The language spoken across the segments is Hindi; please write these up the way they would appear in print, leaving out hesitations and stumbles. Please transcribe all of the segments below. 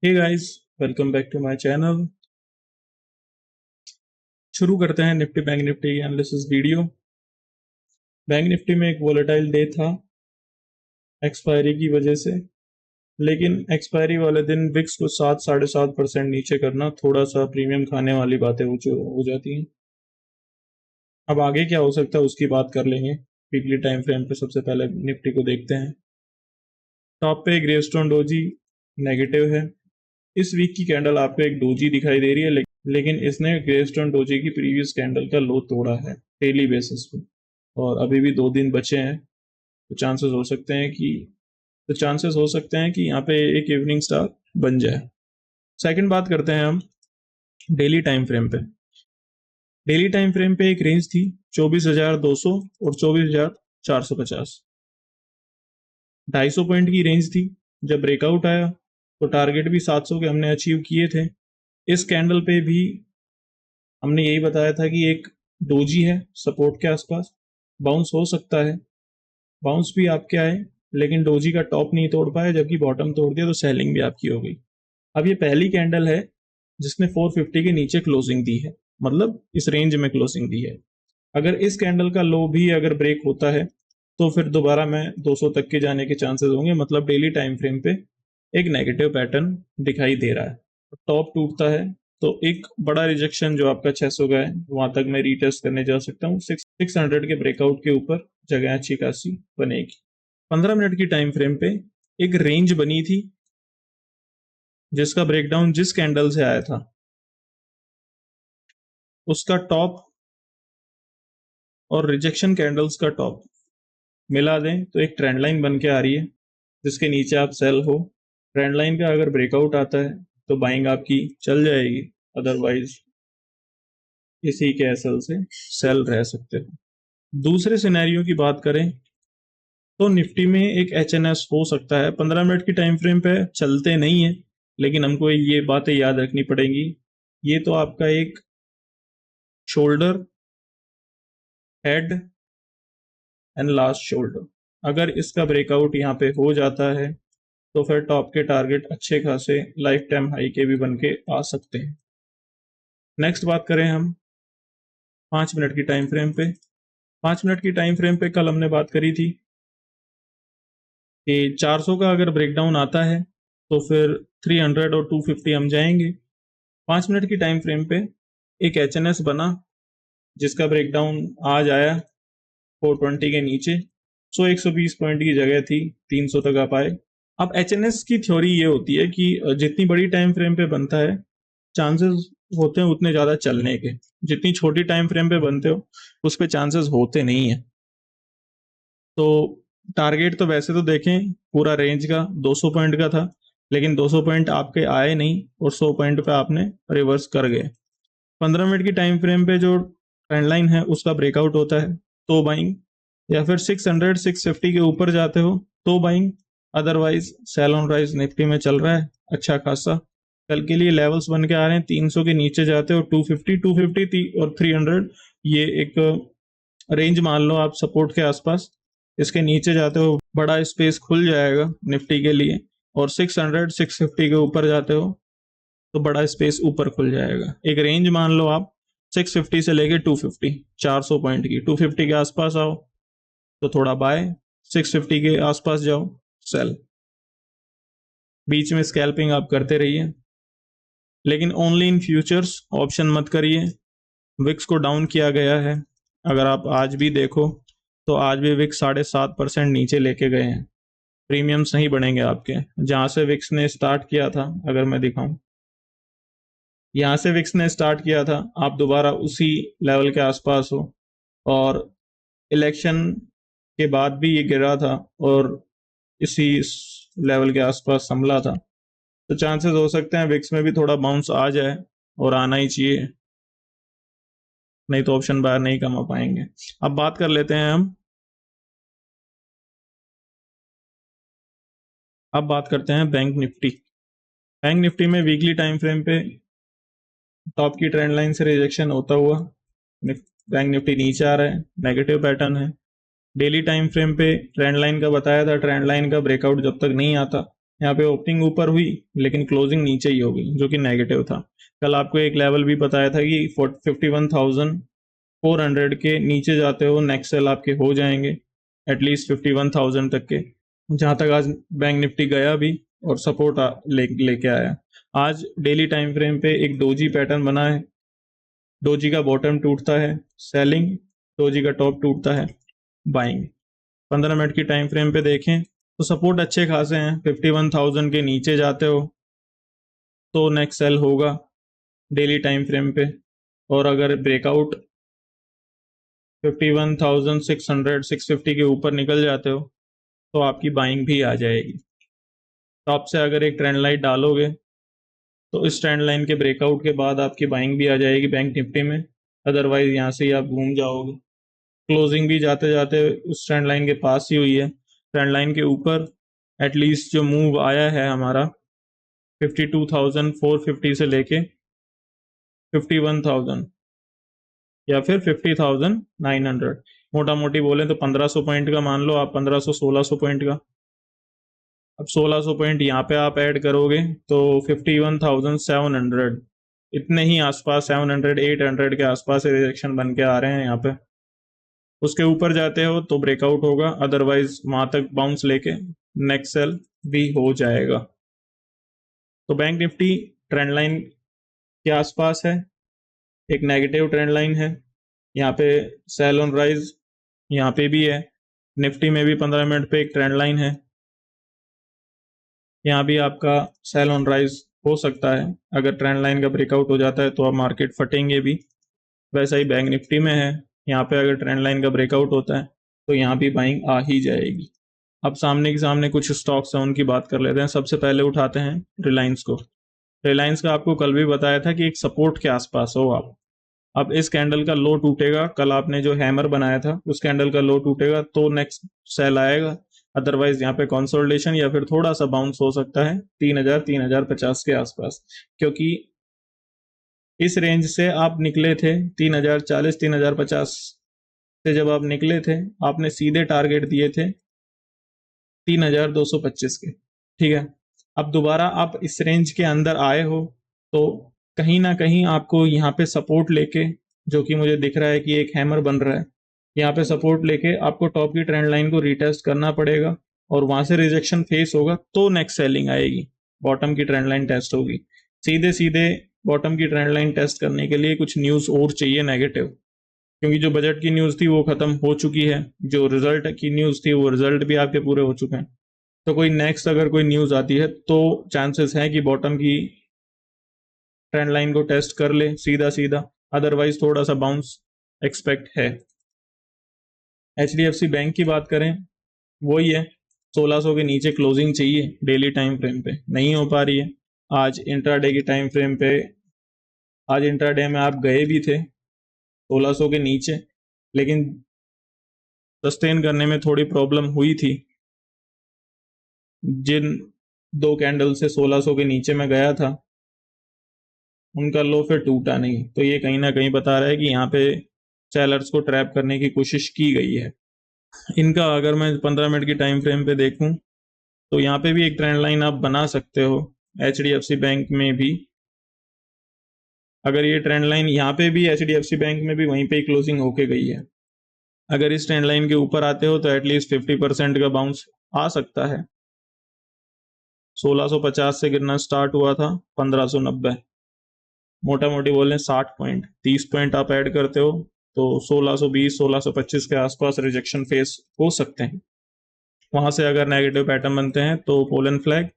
Hey guys, welcome back to my channel. शुरू करते हैं nifty bank nifty analysis video. Bank nifty में एक वोलेटाइल डे था एक्सपायरी की वजह से, लेकिन एक्सपायरी वाले दिन विक्स को 7-7.5% नीचे करना थोड़ा सा प्रीमियम खाने वाली बातें हो जाती हैं। अब आगे क्या हो सकता है उसकी बात कर लेंगे। वीकली टाइम फ्रेम पे सबसे पहले निफ्टी को देखते हैं। टॉप पे ग्रेवस्टोन डोजी नेगेटिव है। इस वीक की कैंडल आपको एक डोजी दिखाई दे रही है, लेकिन इसने ग्रेवस्टोन डोजी की प्रीवियस कैंडल का लो तोड़ा है डेली बेसिस पे, और अभी भी 2 दिन बचे हैं। तो चांसेस हो सकते हैं कि यहाँ पे एक इवनिंग स्टार बन जाए। सेकंड बात करते हैं हम डेली टाइम फ्रेम पे। डेली टाइम फ्रेम पे एक रेंज थी 24,200 और 24,450, 250 पॉइंट की रेंज थी। जब ब्रेकआउट आया तो टारगेट भी 700 के हमने अचीव किए थे। इस कैंडल पे भी हमने यही बताया था कि एक डोजी है सपोर्ट के आसपास, बाउंस हो सकता है। बाउंस भी आपके आए, लेकिन डोजी का टॉप नहीं तोड़ पाया, जबकि बॉटम तोड़ दिया तो सेलिंग भी आपकी हो गई। अब ये पहली कैंडल है जिसने 450 के नीचे क्लोजिंग दी है, मतलब इस रेंज में क्लोजिंग दी है। अगर इस कैंडल का लो भी अगर ब्रेक होता है तो फिर दोबारा मैं 200 तक के जाने के चांसेस होंगे। मतलब डेली टाइम फ्रेम पे एक नेगेटिव पैटर्न दिखाई दे रहा है। टॉप टूटता है तो एक बड़ा रिजेक्शन जो आपका 600 का है वहां तक मैं रीटेस्ट करने जा सकता हूँ। 600 के ब्रेकआउट के ऊपर जगह अच्छी खासी बनेगी। 15 मिनट की टाइम फ्रेम पे एक रेंज बनी थी जिसका ब्रेकडाउन जिस कैंडल से आया था उसका टॉप और रिजेक्शन कैंडल्स का टॉप मिला दें तो एक ट्रेंड लाइन बन के आ रही है जिसके नीचे आप सेल हो। ट्रेंड लाइन का अगर ब्रेकआउट आता है तो बाइंग आपकी चल जाएगी, अदरवाइज इसी के एसएल से सेल रह सकते हो। दूसरे सिनेरियो की बात करें तो निफ्टी में एक एचएनएस हो सकता है। 15 मिनट की टाइम फ्रेम पे चलते नहीं है, लेकिन हमको ये बातें याद रखनी पड़ेंगी। ये तो आपका एक shoulder, head and last shoulder, अगर इसका ब्रेकआउट यहाँ पे हो जाता है तो फिर टॉप के टारगेट अच्छे खासे लाइफ टाइम हाई के भी बन के आ सकते हैं। नेक्स्ट बात करें हम 5 मिनट की टाइम फ्रेम पे। 5 मिनट की टाइम फ्रेम पे कल हमने बात करी थी कि 400 का अगर ब्रेकडाउन आता है तो फिर 300 और 250 हम जाएंगे। 5 मिनट की टाइम फ्रेम पे एक एचएनएस बना जिसका ब्रेकडाउन आज आया 420 के नीचे। 120 पॉइंट की जगह थी 300 तक आप आए। अब एचएनएस की थ्योरी ये होती है कि जितनी बड़ी टाइम फ्रेम पे बनता है चांसेस होते हैं उतने ज्यादा चलने के, जितनी छोटी टाइम फ्रेम पे बनते हो उस पे चांसेस होते नहीं है। तो टारगेट तो वैसे तो देखें पूरा रेंज का 200 पॉइंट का था, लेकिन 200 पॉइंट आपके आए नहीं और 100 पॉइंट पे आपने रिवर्स कर गए। 15 मिनट की टाइम फ्रेम पे जो ट्रेंड लाइन है उसका ब्रेकआउट होता है तो बाइंग, या फिर 600 650 के ऊपर जाते हो तो buying, otherwise sell on rise nifty में चल रहा है अच्छा खासा। कल के लिए लेवल्स बन के आ रहे हैं 300 के नीचे जाते हो 250 और 300, ये एक रेंज मान लो आप सपोर्ट के आसपास। इसके नीचे जाते हो बड़ा स्पेस खुल जाएगा निफ्टी के लिए, और 600 650 के ऊपर जाते हो तो बड़ा स्पेस ऊपर खुल जाएगा। एक रेंज मान लो आप 650 से लेके 250, 400 पॉइंट की। 250 के आसपास आओ तो थोड़ा बाय, 650 के आसपास जाओ सेल। बीच में स्कैल्पिंग आप करते रहिए, लेकिन ओनली इन फ्यूचर्स, ऑप्शन मत करिए। विक्स को डाउन किया गया है, अगर आप आज भी देखो तो आज भी विक्स 7.5% नीचे लेके गए हैं। प्रीमियम्स नहीं बढ़ेंगे आपके। जहां से विक्स ने स्टार्ट किया था, अगर मैं दिखाऊं, यहाँ से विक्स ने स्टार्ट किया था, आप दोबारा उसी लेवल के आसपास हो, और इलेक्शन के बाद भी ये गिरा था और इसी लेवल के आसपास संभला था। तो चांसेस हो सकते हैं विक्स में भी थोड़ा बाउंस आ जाए, और आना ही चाहिए, नहीं तो ऑप्शन बायर नहीं कमा पाएंगे। अब बात कर लेते हैं हम, अब बात करते हैं बैंक निफ्टी। बैंक निफ्टी में वीकली टाइम फ्रेम पे टॉप की ट्रेंड लाइन से रिजेक्शन होता हुआ बैंक निफ्टी नीचे आ रहा है, नेगेटिव पैटर्न है। डेली टाइम फ्रेम पे ट्रेंड लाइन का बताया था, ट्रेंड लाइन का ब्रेकआउट जब तक नहीं आता यहाँ पे ओपनिंग ऊपर हुई लेकिन क्लोजिंग नीचे ही होगी, जो कि नेगेटिव था। कल आपको एक लेवल भी बताया था कि 51,400 के नीचे जाते हो नेक्स्ट सेल आपके हो जाएंगे एटलीस्ट 51,000 तक के, जहां तक आज बैंक निफ्टी गया भी और सपोर्ट लेके आया। आज डेली टाइम फ्रेम पे एक डोजी पैटर्न बना है, डोजी का बॉटम टूटता है सेलिंग, डोजी का टॉप टूटता है बाइंग। 15 मिनट की टाइम फ्रेम पे देखें तो सपोर्ट अच्छे खासे हैं, 51,000 के नीचे जाते हो तो नेक्स्ट सेल होगा डेली टाइम फ्रेम पे, और अगर ब्रेकआउट 51,600 650 के ऊपर निकल जाते हो तो आपकी बाइंग भी आ जाएगी। टॉप से अगर एक ट्रेंड लाइन डालोगे तो इस ट्रेंड लाइन के ब्रेकआउट के बाद आपकी बाइंग भी आ जाएगी बैंक निफ्टी में, अदरवाइज यहाँ से ही आप घूम जाओगे। क्लोजिंग भी जाते जाते उस ट्रेंड लाइन के पास ही हुई है। ट्रेंड लाइन के ऊपर एटलीस्ट जो मूव आया है हमारा 52,450 से लेके 51,000 या फिर 50,900, मोटा मोटी बोले तो 1500 पॉइंट का मान लो आप, 1500-1600 पॉइंट का। अब 1600 पॉइंट यहाँ पे आप ऐड करोगे तो 51,700, इतने ही आसपास 700-800 के आसपास रिजेक्शन बन के आ रहे हैं यहाँ पे। उसके ऊपर जाते हो तो ब्रेकआउट होगा, अदरवाइज वहां तक बाउंस लेके नेक्स्ट सेल भी हो जाएगा। तो बैंक निफ्टी ट्रेंड लाइन के आसपास है, एक नेगेटिव ट्रेंड लाइन है, यहाँ पे सेल ऑन राइज यहाँ पे भी है। निफ्टी में भी 15 मिनट पे एक ट्रेंड लाइन है, यहाँ भी आपका सेल ऑन राइज हो सकता है। अगर ट्रेंड लाइन का ब्रेकआउट हो जाता है तो आप मार्केट फटेंगे भी। वैसा ही बैंक निफ्टी में है, यहाँ पे अगर ट्रेंड लाइन का ब्रेकआउट होता है तो यहाँ भी बाइंग आ ही जाएगी। अब सामने के सामने कुछ स्टॉक्स हैं उनकी बात कर लेते हैं। सबसे पहले उठाते हैं रिलायंस को। रिलायंस का आपको कल भी बताया था कि एक सपोर्ट के आसपास हो आप। अब इस कैंडल का लो टूटेगा, कल आपने जो हैमर बनाया था उस कैंडल का लो टूटेगा तो नेक्स्ट सेल आएगा, अदरवाइज यहाँ पे कंसोलिडेशन या फिर थोड़ा सा बाउंस हो सकता है 3,000-3,050 के आसपास, क्योंकि इस रेंज से आप निकले थे 3,040-3,050 से, जब आप निकले थे आपने सीधे टारगेट दिए थे 3,225 के, ठीक है। अब दोबारा आप इस रेंज के अंदर आए हो तो कहीं ना कहीं आपको यहाँ पे सपोर्ट लेके, जो कि मुझे दिख रहा है कि एक हैमर बन रहा है, यहाँ पे सपोर्ट लेके आपको टॉप की ट्रेंड लाइन को रीटेस्ट करना पड़ेगा और वहां से रिजेक्शन फेस होगा तो नेक्स्ट सेलिंग आएगी, बॉटम की ट्रेंड लाइन टेस्ट होगी। सीधे सीधे बॉटम की ट्रेंड लाइन टेस्ट करने के लिए कुछ न्यूज़ और चाहिए नेगेटिव, क्योंकि जो बजट की न्यूज़ थी वो खत्म हो चुकी है, जो रिजल्ट की न्यूज़ थी वो रिजल्ट भी आपके पूरे हो चुके हैं। तो कोई नेक्स्ट अगर कोई न्यूज़ आती है तो चांसेस है कि बॉटम की ट्रेंड लाइन को टेस्ट कर ले सीधा सीधा, अदरवाइज थोड़ा सा बाउंस एक्सपेक्ट है। HDFC बैंक की बात करें, वही है 1600 के नीचे क्लोजिंग चाहिए डेली टाइम फ्रेम पे, नहीं हो पा रही है। आज इंट्राडे की टाइम फ्रेम पे, आज इंट्राडे में आप गए भी थे 1600 के नीचे, लेकिन सस्टेन करने में थोड़ी प्रॉब्लम हुई थी। जिन दो कैंडल से 1600 के नीचे में गया था उनका लो फिर टूटा नहीं, तो ये कहीं ना कहीं बता रहा है कि यहाँ पे सेलर्स को ट्रैप करने की कोशिश की गई है। इनका अगर मैं 15 मिनट की टाइम फ्रेम पे देखूं तो यहाँ पे भी एक ट्रेंड लाइन आप बना सकते हो HDFC बैंक में भी। अगर ये ट्रेंड लाइन यहाँ पे भी HDFC बैंक में भी वहीं पे ही क्लोजिंग होके गई है, अगर इस ट्रेंड लाइन के ऊपर आते हो तो एटलीस्ट 50% का बाउंस आ सकता है। 1650 से गिरना स्टार्ट हुआ था 1590, मोटा मोटी बोलें 60 पॉइंट, 30 पॉइंट आप ऐड करते हो तो 1620-1625 के आसपास रिजेक्शन फेस हो सकते हैं। वहां से अगर नेगेटिव पैटर्न बनते हैं तो पोलन फ्लैग,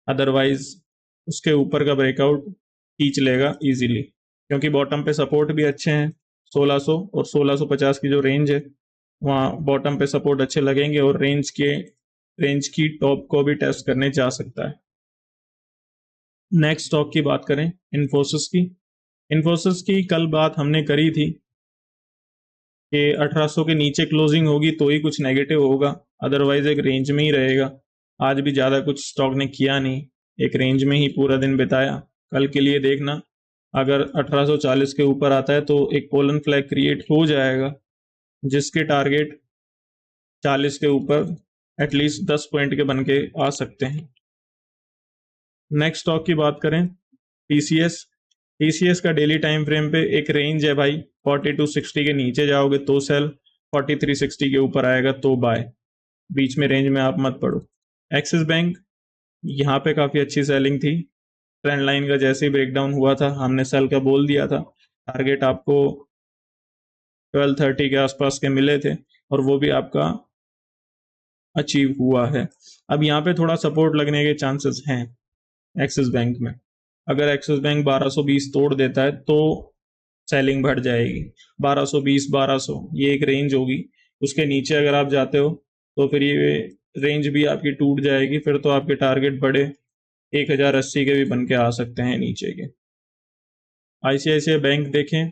अदरवाइज उसके ऊपर का ब्रेकआउट खींच लेगा इजीली, क्योंकि बॉटम पे सपोर्ट भी अच्छे हैं 1600 और 1650 की जो रेंज है वहाँ बॉटम पे सपोर्ट अच्छे लगेंगे और रेंज की टॉप को भी टेस्ट करने जा सकता है। नेक्स्ट स्टॉक की बात करें इन्फोसिस की। इन्फोसिस की कल बात हमने करी थी कि 1800 के नीचे क्लोजिंग होगी तो ही कुछ नेगेटिव होगा, अदरवाइज एक रेंज में ही रहेगा। आज भी ज़्यादा कुछ स्टॉक ने किया नहीं, एक रेंज में ही पूरा दिन बिताया। कल के लिए देखना, अगर 1840 के ऊपर आता है तो एक पोलन फ्लैग क्रिएट हो जाएगा जिसके टारगेट 40 के ऊपर एटलीस्ट 10 पॉइंट के बन के आ सकते हैं। नेक्स्ट स्टॉक की बात करें, टीसीएस। टीसीएस का डेली टाइम फ्रेम पे एक रेंज है भाई, 4260 के नीचे जाओगे तो सेल, 4360 के ऊपर आएगा तो बाय, बीच में रेंज में आप मत पड़ो। एक्सिस बैंक, यहाँ पे काफ़ी अच्छी सेलिंग थी, ट्रेंड लाइन का जैसे ही ब्रेकडाउन हुआ था हमने सेल का बोल दिया था, टारगेट आपको 1230 के आसपास के मिले थे और वो भी आपका अचीव हुआ है। अब यहाँ पे थोड़ा सपोर्ट लगने के चांसेस हैं एक्सिस बैंक में। अगर एक्सिस बैंक 1220 तोड़ देता है तो सेलिंग बढ़ जाएगी, 1220 1200 ये एक रेंज होगी, उसके नीचे अगर आप जाते हो तो फिर ये रेंज भी आपकी टूट जाएगी, फिर तो आपके टारगेट बड़े 1080 के भी बन के आ सकते हैं नीचे के। आईसीआईसीआई बैंक देखें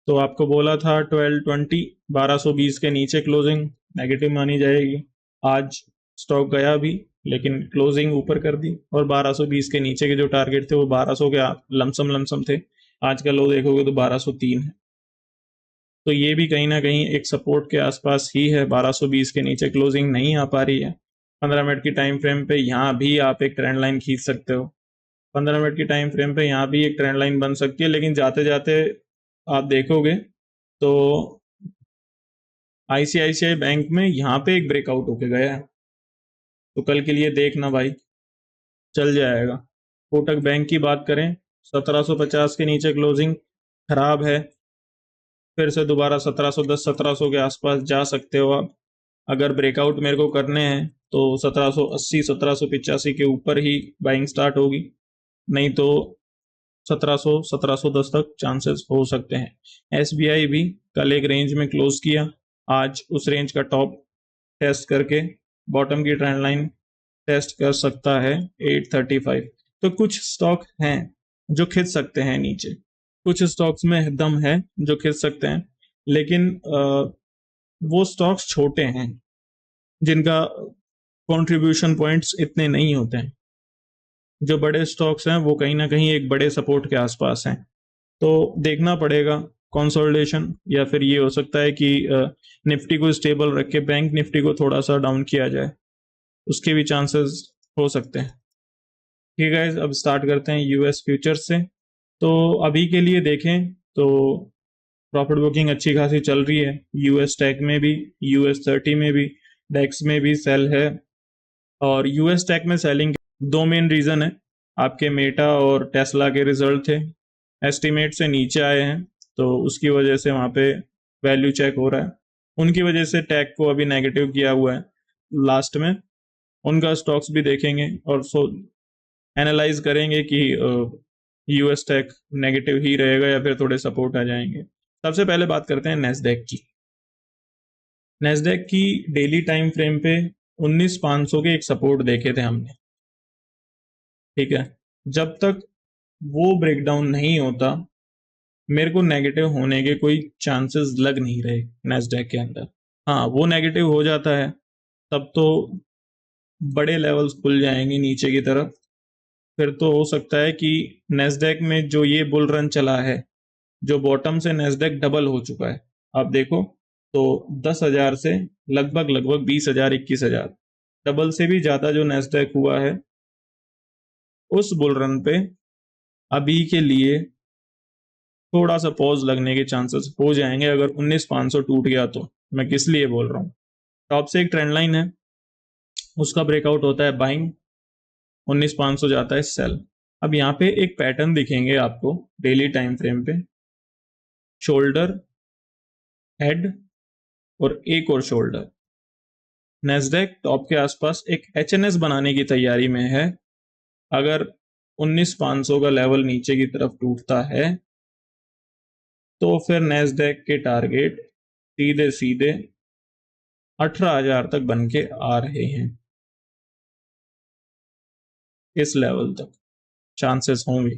तो आपको बोला था 1220, 1220 के नीचे क्लोजिंग नेगेटिव मानी जाएगी। आज स्टॉक गया भी लेकिन क्लोजिंग ऊपर कर दी, और 1220 के नीचे के जो टारगेट थे वो 1200 के लमसम थे, आज का लो देखोगे तो 1203 है, तो ये भी कहीं ना कहीं एक सपोर्ट के आसपास ही है। 1220 के नीचे क्लोजिंग नहीं आ पा रही है। 15 मिनट की टाइम फ्रेम पे यहाँ भी आप एक ट्रेंड लाइन खींच सकते हो, 15 मिनट की टाइम फ्रेम पे यहाँ भी एक ट्रेंड लाइन बन सकती है, लेकिन जाते जाते आप देखोगे तो आईसीआईसीआई बैंक में यहाँ पे एक ब्रेकआउट होके गया है, तो कल के लिए देखना भाई, चल जाएगा। कोटक बैंक की बात करें, 1750 के नीचे क्लोजिंग खराब है, फिर से दोबारा 1710 1700 के आसपास जा सकते हो आप। अगर ब्रेकआउट मेरे को करने हैं तो 1780 1785 के ऊपर ही बाइंग स्टार्ट होगी, नहीं तो 1700 1710 तक चांसेस हो सकते हैं। एसबीआई भी कल एक रेंज में क्लोज किया, आज उस रेंज का टॉप टेस्ट करके बॉटम की ट्रेंड लाइन टेस्ट कर सकता है 835। तो कुछ स्टॉक हैं जो खिंच सकते हैं नीचे, कुछ स्टॉक्स में दम है जो खिंच सकते हैं, लेकिन वो स्टॉक्स छोटे हैं जिनका कंट्रीब्यूशन पॉइंट्स इतने नहीं होते हैं। जो बड़े स्टॉक्स हैं वो कहीं ना कहीं एक बड़े सपोर्ट के आसपास हैं, तो देखना पड़ेगा कंसोलिडेशन, या फिर ये हो सकता है कि निफ्टी को स्टेबल रख के बैंक निफ्टी को थोड़ा सा डाउन किया जाए, उसके भी चांसेस हो सकते हैं। ठीक है, अब स्टार्ट करते हैं यूएस फ्यूचर्स से। तो अभी के लिए देखें तो प्रॉफिट बुकिंग अच्छी खासी चल रही है, यूएस टेक में भी, यूएस 30 में भी, डेक्स में भी सेल है। और यूएस टेक में सेलिंग दो मेन रीज़न है, आपके मेटा और टेस्ला के रिजल्ट थे, एस्टीमेट से नीचे आए हैं, तो उसकी वजह से वहाँ पे वैल्यू चेक हो रहा है, उनकी वजह से टेक को अभी नेगेटिव किया हुआ है। लास्ट में उनका स्टॉक्स भी देखेंगे और एनालाइज करेंगे कि यूएस टेक नेगेटिव ही रहेगा या फिर थोड़े सपोर्ट आ जाएंगे। सबसे पहले बात करते हैं नेस्डेक की। नेस्डेक की डेली टाइम फ्रेम पे 19,500 के एक सपोर्ट देखे थे हमने, ठीक है, जब तक वो ब्रेकडाउन नहीं होता मेरे को नेगेटिव होने के कोई चांसेस लग नहीं रहे नेस्डेक के अंदर। हाँ, वो नेगेटिव हो जाता है तब तो बड़े लेवल्स खुल जाएंगे नीचे की तरफ, फिर तो हो सकता है कि नेस्डेक में जो ये बुल रन चला है, जो बॉटम से नेस्डेक डबल हो चुका है, आप देखो तो 10,000 से लगभग 20,000 21,000, डबल से भी ज़्यादा जो नेस्डेक हुआ है, उस बुल रन पे अभी के लिए थोड़ा सा पॉज लगने के चांसेस हो जाएंगे अगर 19,500 टूट गया तो। मैं किस लिए बोल रहा हूँ, टॉप से एक ट्रेंड लाइन है, उसका ब्रेकआउट होता है बाइंग, 19,500 जाता है सेल। अब यहाँ पे एक पैटर्न दिखेंगे आपको डेली टाइम फ्रेम पे, शोल्डर, हेड और एक और शोल्डर। नेस्डेक टॉप के आसपास एक एचएनएस बनाने की तैयारी में है, अगर 19,500 का लेवल नीचे की तरफ टूटता है तो फिर नेस्डेक के टारगेट सीधे सीधे 18,000 तक बन के आ रहे हैं, इस लेवल तक चांसेस होंगे,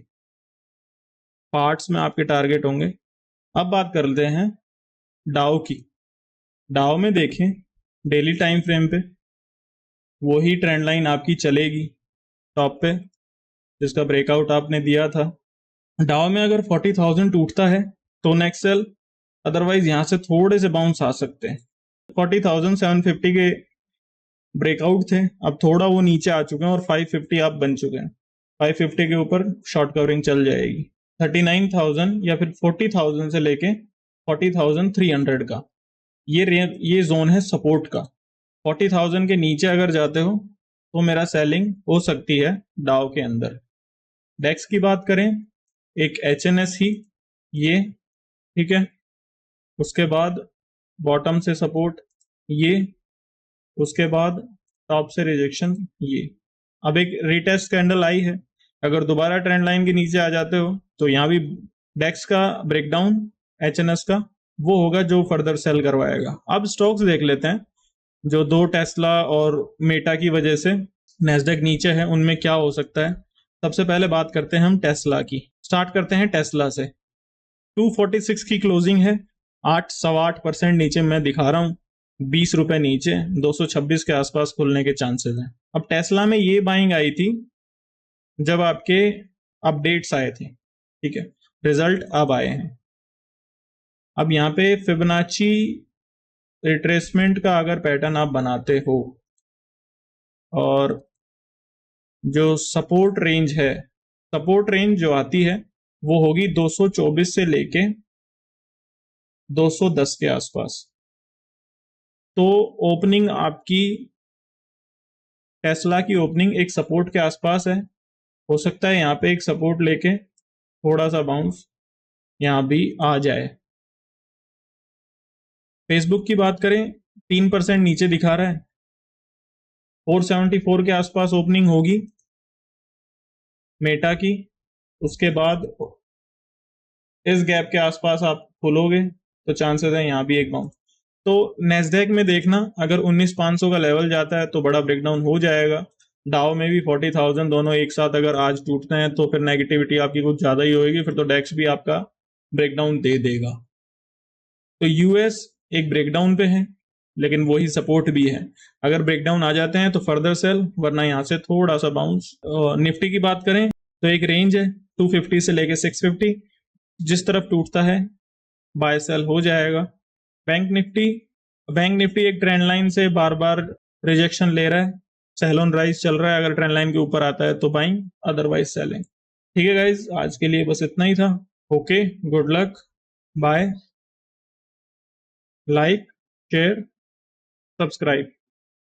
पार्ट्स में आपके टारगेट होंगे। अब बात करते हैं डाउ की। डाउ में देखें डेली टाइम फ्रेम पे वही ट्रेंड लाइन आपकी चलेगी टॉप पे, जिसका ब्रेकआउट आपने दिया था। डाउ में अगर 40,000 टूटता है तो नेक्स्ट सेल, अदरवाइज यहाँ से थोड़े से बाउंस आ सकते हैं। 40,750 के ब्रेकआउट थे, अब थोड़ा वो नीचे आ चुके हैं और 550 आप बन चुके हैं, 550 के ऊपर शॉर्ट कवरिंग चल जाएगी। 39,000 या फिर 40,000 से लेके 40,300 का ये जोन है सपोर्ट का। 40,000 के नीचे अगर जाते हो तो मेरा सेलिंग हो सकती है डाउ के अंदर। डेक्स की बात करें, एक HNS ही ये, ठीक है। उसके बाद बॉटम से सपोर्ट ये, उसके बाद टॉप से रिजेक्शन ये। अब एक रिटेस्ट कैंडल आई है, अगर दोबारा ट्रेंड लाइन के नीचे आ जाते हो तो यहाँ भी डेक्स का ब्रेकडाउन HNS का वो होगा जो फर्दर सेल करवाएगा। अब स्टॉक्स देख लेते हैं जो दो टेस्ला और मेटा की वजह से नैस्डैक नीचे है, उनमें क्या हो सकता है। सबसे पहले बात करते हैं हम टेस्ला की। स्टार्ट करते हैं टेस्ला से। 246 की क्लोजिंग है, 8.8% नीचे मैं दिखा रहा हूँ, 20 रुपए नीचे, 226 के आसपास खुलने के चांसेस हैं। अब टेस्ला में ये बाइंग आई थी जब आपके अपडेट्स आए थे, ठीक है, रिजल्ट अब आए हैं। अब यहाँ पे फिबोनाची रिट्रेसमेंट का अगर पैटर्न आप बनाते हो और जो सपोर्ट रेंज है, सपोर्ट रेंज जो आती है वो होगी 224 से लेके 210 के आसपास। तो ओपनिंग आपकी टेस्ला की ओपनिंग एक सपोर्ट के आसपास है, हो सकता है यहाँ पे एक सपोर्ट लेके थोड़ा सा बाउंस यहाँ भी आ जाए। फेसबुक की बात करें, 3% नीचे दिखा रहा है, 474 के आसपास ओपनिंग होगी मेटा की। उसके बाद इस गैप के आसपास आप खोलोगे तो चांसेस है यहाँ भी एक बाउंस। तो नेस्डैक में देखना, अगर 19,500 का लेवल जाता है तो बड़ा ब्रेकडाउन हो जाएगा। डाउ में भी 40,000 दोनों एक साथ अगर आज टूटते हैं तो फिर नेगेटिविटी आपकी कुछ ज्यादा ही होगी, फिर तो डेक्स भी आपका ब्रेकडाउन दे देगा। तो यूएस एक ब्रेकडाउन पे है लेकिन वही सपोर्ट भी है, अगर ब्रेकडाउन आ जाते हैं तो फर्दर सेल, वरना यहाँ से थोड़ा सा बाउंस। निफ्टी की बात करें तो एक रेंज है 250 से लेके 650, जिस तरफ टूटता है बाय सेल हो जाएगा। बैंक निफ्टी एक ट्रेंड लाइन से बार बार रिजेक्शन ले रहा है, सेल ऑन राइज चल रहा है, अगर ट्रेंड लाइन के ऊपर आता है तो बाइंग, अदरवाइज सेलिंग। ठीक है गाइज, आज के लिए बस इतना ही था। Okay, good luck, bye, like, share, subscribe.